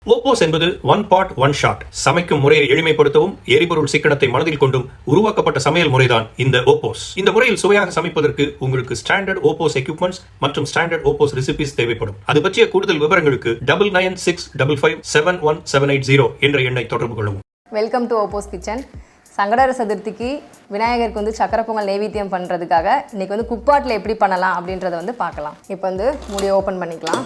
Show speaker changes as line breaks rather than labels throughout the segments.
OPOS என்பது one pot one shot. சமைக்கும் முறையை எளிமைப்படுத்தவும் எரிபொருள் சிக்கனத்தை மனதில் கொண்டும் உருவாக்கப்பட்ட சமையல் முறைதான் இந்த OPOS. இந்த முறையில் சுவையாக சமைப்பதற்கு உங்களுக்கு ஸ்டாண்டர்ட் OPOS எக்யூப்மெண்ட்ஸ் மற்றும் ஸ்டாண்டர்ட் OPOS ரெசிபிஸ் தேவைப்படும். அது பற்றிய கூடுதல் விவரங்களுக்கு 9965557180 என்ற எண்ணை தொடர்பு கொள்ளவும்.
Welcome to OPOS kitchen. Sankatahara சதுர்த்திக்கு விநாயகருக்கு வந்து சக்கரை பொங்கல் நைவேத்தியம் பண்ணுறதுக்காக இன்றைக்கி வந்து குக்பாட்டில் எப்படி பண்ணலாம் அப்படின்றத வந்து பார்க்கலாம். இப்போ வந்து மூடியை ஓப்பன் பண்ணிக்கலாம்.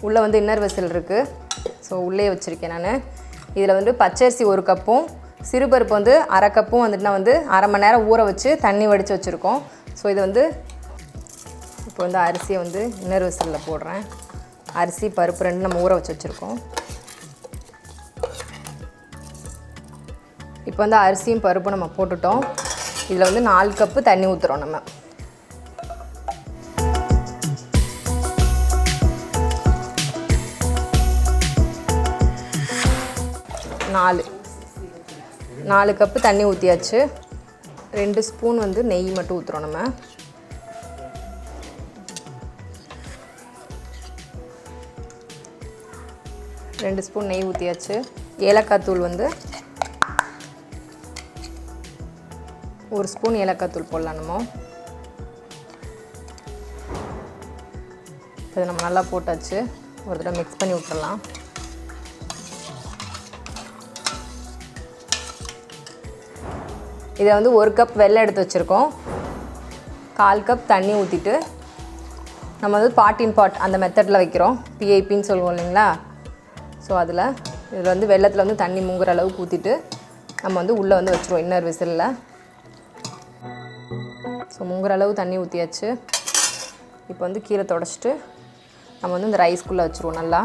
உள்ளே வந்து இன்னர் வெசல் இருக்குது. ஸோ உள்ளே வச்சுருக்கேன் நான். இதில் வந்து பச்சரிசி 1 கப்பும் சிறுபருப்பு வந்து 1/2 கப்பும் வந்துட்டு நான் வந்து அரை மணி நேரம் ஊற வச்சு தண்ணி வடித்து வச்சுருக்கோம். ஸோ இது வந்து இப்போ வந்து அரிசியை வந்து இன்னர் வெசலில் போடுறேன். அரிசி பருப்பு ரெண்டு நம்ம ஊற வச்சு வச்சுருக்கோம். இப்போ வந்து அரிசியும் பருப்பும் நம்ம போட்டுட்டோம். இதில் வந்து 4 கப்பு தண்ணி ஊற்றுறோம். நம்ம 4 கப்பு தண்ணி ஊற்றியாச்சு. 2 ஸ்பூன் வந்து நெய் மட்டும் ஊற்றுறோம். நம்ம ரெண்டு ஸ்பூன் நெய் ஊற்றியாச்சு. ஏலக்காய் தூள் வந்து 1 ஸ்பூன் ஏலக்காய் தூள் போடலாம். நம்ம இதை நம்ம நல்லா போட்டாச்சு. ஒரு தடவை மிக்ஸ் பண்ணி விட்டுறலாம். இதை வந்து 1 கப் வெல்லம் எடுத்து வச்சுருக்கோம். 1/4 கப் தண்ணி ஊற்றிட்டு நம்ம வந்து பாட்டின் பாட் அந்த மெத்தடில் வைக்கிறோம். பிஐபின்னு சொல்லுவோம் இல்லைங்களா. ஸோ இதில் வந்து வெள்ளத்தில் வந்து தண்ணி முங்குற அளவுக்கு ஊற்றிட்டு நம்ம வந்து உள்ளே வந்து வச்சுருவோம் இன்னர் விசிலில். ஸோ முங்குற அளவு தண்ணி ஊற்றியாச்சு. இப்போ வந்து கீழே தொடச்சிட்டு நம்ம வந்து இந்த ரைஸ்குள்ளே வச்சுருவோம் நல்லா.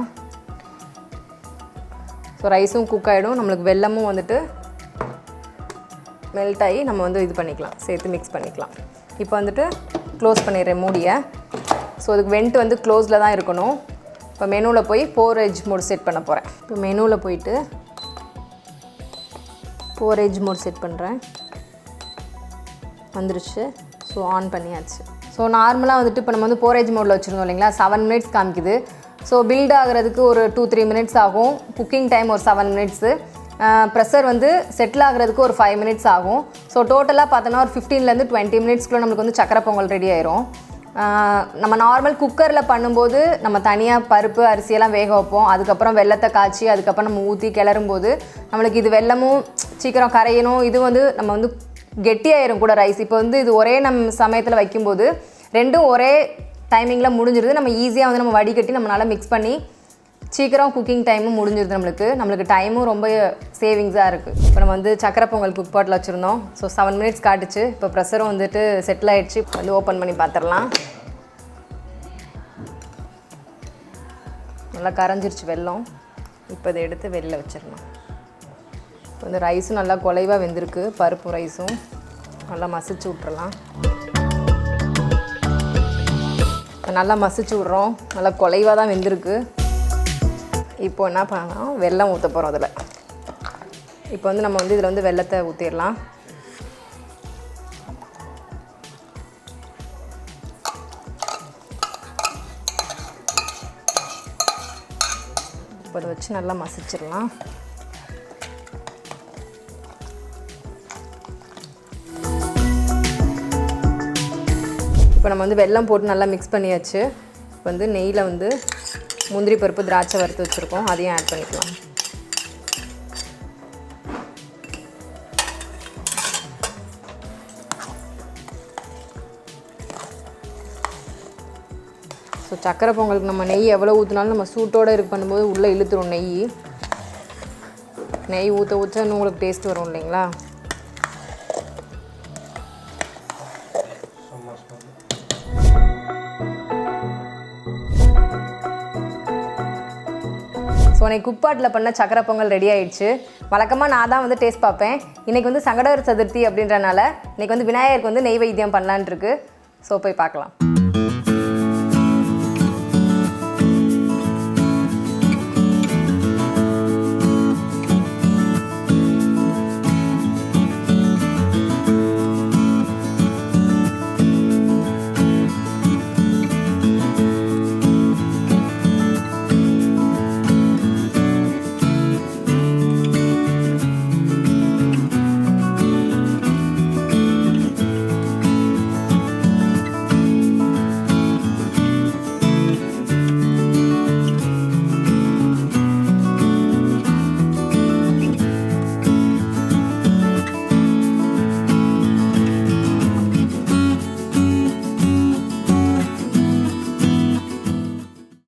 ஸோ ரைஸும் குக் ஆகிடும். நம்மளுக்கு வெல்லமும் வந்துட்டு மெல்ட் ஆகி நம்ம வந்து இது பண்ணிக்கலாம், சேர்த்து மிக்ஸ் பண்ணிக்கலாம். இப்போ வந்துட்டு க்ளோஸ் பண்ணிடுறேன் மூடியை. ஸோ அதுக்கு வெண்ட் வந்து க்ளோஸில் தான் இருக்கணும். இப்போ மெனுவில் போய் போரேஜ் மோட் செட் பண்ண போகிறேன். இப்போ மெனுவில் போயிட்டு போரேஜ் மோட் செட் பண்ணுறேன். வந்துருச்சு. ஸோ ஆன் பண்ணியாச்சு. ஸோ நார்மலாக வந்துட்டு இப்போ நம்ம வந்து போரேஜ் மோடில் வச்சுருந்தோம் இல்லைங்களா. 7 மினிட்ஸ் காமிக்குது. ஸோ பில்ட் ஆகிறதுக்கு ஒரு 2-3 மினிட்ஸ் ஆகும். குக்கிங் டைம் ஒரு 7 மினிட்ஸு. ப்ரெஷர் வந்து செட்டில் ஆகிறதுக்கு ஒரு 5 மினிட்ஸ் ஆகும். ஸோ டோட்டலாக பார்த்தோன்னா ஒரு 15லேருந்து 20 மினிட்ஸ்க்குள்ளே நம்மளுக்கு வந்து சக்கரை பொங்கல் ரெடி ஆயிரும். நம்ம நார்மல் குக்கரில் பண்ணும்போது நம்ம தனியாக பருப்பு அரிசியெல்லாம் வேக வைப்போம். அதுக்கப்புறம் வெல்லத்தை காய்ச்சி அதுக்கப்புறம் நம்ம ஊற்றி கிளறும்போது நம்மளுக்கு இது வெல்லமும் சீக்கிரம் கரையணும். இது வந்து நம்ம வந்து கெட்டியாயிரும் கூட ரைஸ். இப்போ வந்து இது ஒரே நம்ம சமயத்தில் வைக்கும்போது ரெண்டும் ஒரே டைமிங்கில் முடிஞ்சிருது. நம்ம ஈஸியாக வந்து நம்ம வடிகட்டி நம்மளால் மிக்ஸ் பண்ணி சீக்கிரம் குக்கிங் டைமும் முடிஞ்சிருது. நம்மளுக்கு டைமும் ரொம்ப சேவிங்ஸாக இருக்குது. இப்போ நம்ம வந்து சக்கரை பொங்கல் குக் பாட்டில் வச்சுருந்தோம். ஸோ 7 மினிட்ஸ் காட்டுச்சு. இப்போ ப்ரெஷரும் வந்துட்டு செட்டில் ஆகிடுச்சு. வந்து ஓப்பன் பண்ணி பார்த்துடலாம். நல்லா கரைஞ்சிருச்சு வெல்லம். இப்போ இதை எடுத்து வெளில வச்சிடலாம். இப்போ வந்து ரைஸும் நல்லா குலைவாக வெந்திருக்கு. பருப்பு ரைஸும் நல்லா மசிச்சு விட்றலாம். இப்போ நல்லா மசிச்சு விட்றோம். நல்லா குலைவாக தான் வெந்திருக்கு. இப்போ என்ன பண்ணலாம், வெல்லம் ஊற்ற போகிறோம் அதில். இப்போ வந்து நம்ம வந்து இதில் வந்து வெல்லத்தை ஊற்றிடலாம். இப்போ அதை வச்சு நல்லா மசிச்சிடலாம். இப்போ நம்ம வந்து வெல்லம் போட்டு நல்லா மிக்ஸ் பண்ணியாச்சு. இப்போ வந்து நெய்யில் வந்து முந்திரி பருப்பு திராட்சை வறுத்து வச்சுருக்கோம். அதையும் ஆட் பண்ணிக்கலாம். ஸோ சக்கரை பொங்கலுக்கு நம்ம நெய் எவ்வளோ ஊற்றினாலும் நம்ம சூட்டோடு இது பண்ணும்போது உள்ளே இழுத்துரும் நெய் ஊற்ற ஊற்ற இன்னும் உங்களுக்கு டேஸ்ட் வரும் இல்லைங்களா. ஸோ இன்றைக்கி குக்பாட்டில் பண்ண சக்கரை பொங்கல் ரெடி ஆகிடுச்சு. வழக்கமாக நான் தான் வந்து டேஸ்ட் பார்ப்பேன். இன்றைக்கி வந்து சங்கடஹர சதுர்த்தி அப்படின்றனால இன்றைக்கி வந்து விநாயகருக்கு வந்து நெய்வேத்தியம் பண்ணலான்ட்டு இருக்கு. ஸோ போய் பார்க்கலாம்.